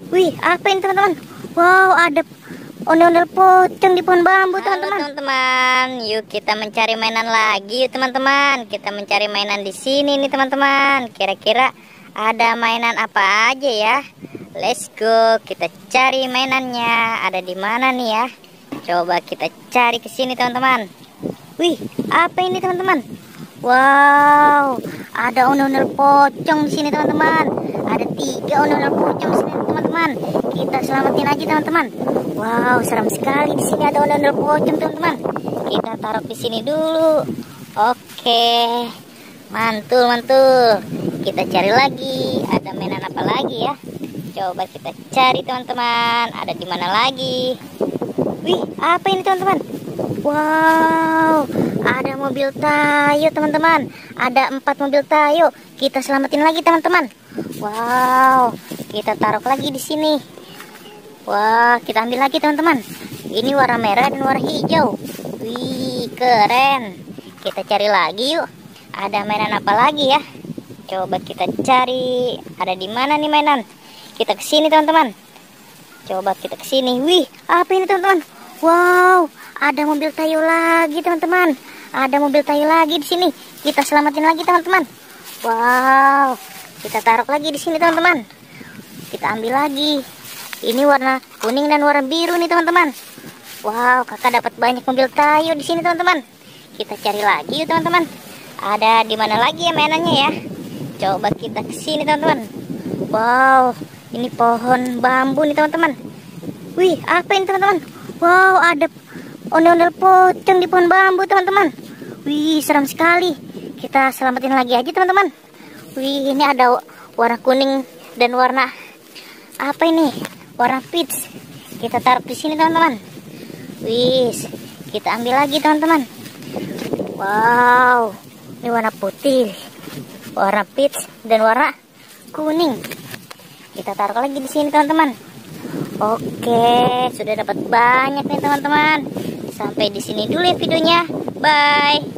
Wih, apa ini teman-teman? Wow, ada ondel-ondel pocong di pohon bambu, teman-teman. Teman-teman, yuk kita mencari mainan lagi, yuk teman-teman. Kita mencari mainan di sini nih, teman-teman. Kira-kira ada mainan apa aja ya? Let's go, kita cari mainannya. Ada di mana nih ya? Coba kita cari ke sini, teman-teman. Wih, apa ini teman-teman? Wow, ada ondel-ondel pocong di sini, teman-teman. Ada 3 ondel-ondel pocong di sini, teman-teman. Kita selamatin aja, teman-teman. Wow, seram sekali di sini ada ondel-ondel pocong, teman-teman. Kita taruh di sini dulu. Oke, mantul, mantul. Kita cari lagi. Ada mainan apa lagi ya? Coba kita cari, teman-teman. Ada di mana lagi? Wih, apa ini teman-teman? Wow, ada mobil Tayo, teman-teman. Ada 4 mobil Tayo. Kita selamatin lagi, teman-teman. Wow, kita taruh lagi di sini. Wah, kita ambil lagi, teman-teman. Ini warna merah dan warna hijau. Wih, keren. Kita cari lagi yuk. Ada mainan apa lagi ya? Coba kita cari. Ada di mana nih mainan? Kita ke sini, teman-teman. Coba kita ke sini. Wih, apa ini, teman-teman? Wow, ada mobil Tayo lagi, teman-teman. Ada mobil Tayo lagi di sini. Kita selamatin lagi, teman-teman. Wow, kita taruh lagi di sini, teman-teman. Kita ambil lagi. Ini warna kuning dan warna biru nih, teman-teman. Wow, kakak dapat banyak mobil Tayo di sini, teman-teman. Kita cari lagi yuk, teman-teman. Ada di mana lagi ya mainannya ya? Coba kita ke sini, teman-teman. Wow, ini pohon bambu nih, teman-teman. Wih, apa ini, teman-teman? Wow, ada ondel-ondel pocong di pohon bambu, teman-teman. Wih, seram sekali. Kita selamatin lagi aja, teman-teman. Wih, ini ada warna kuning dan warna apa ini? Warna peach. Kita taruh di sini, teman-teman. Wih, kita ambil lagi, teman-teman. Wow, ini warna putih, warna peach dan warna kuning. Kita taruh lagi di sini, teman-teman. Oke, sudah dapat banyak nih, teman-teman. Sampai di sini dulu ya videonya. Bye.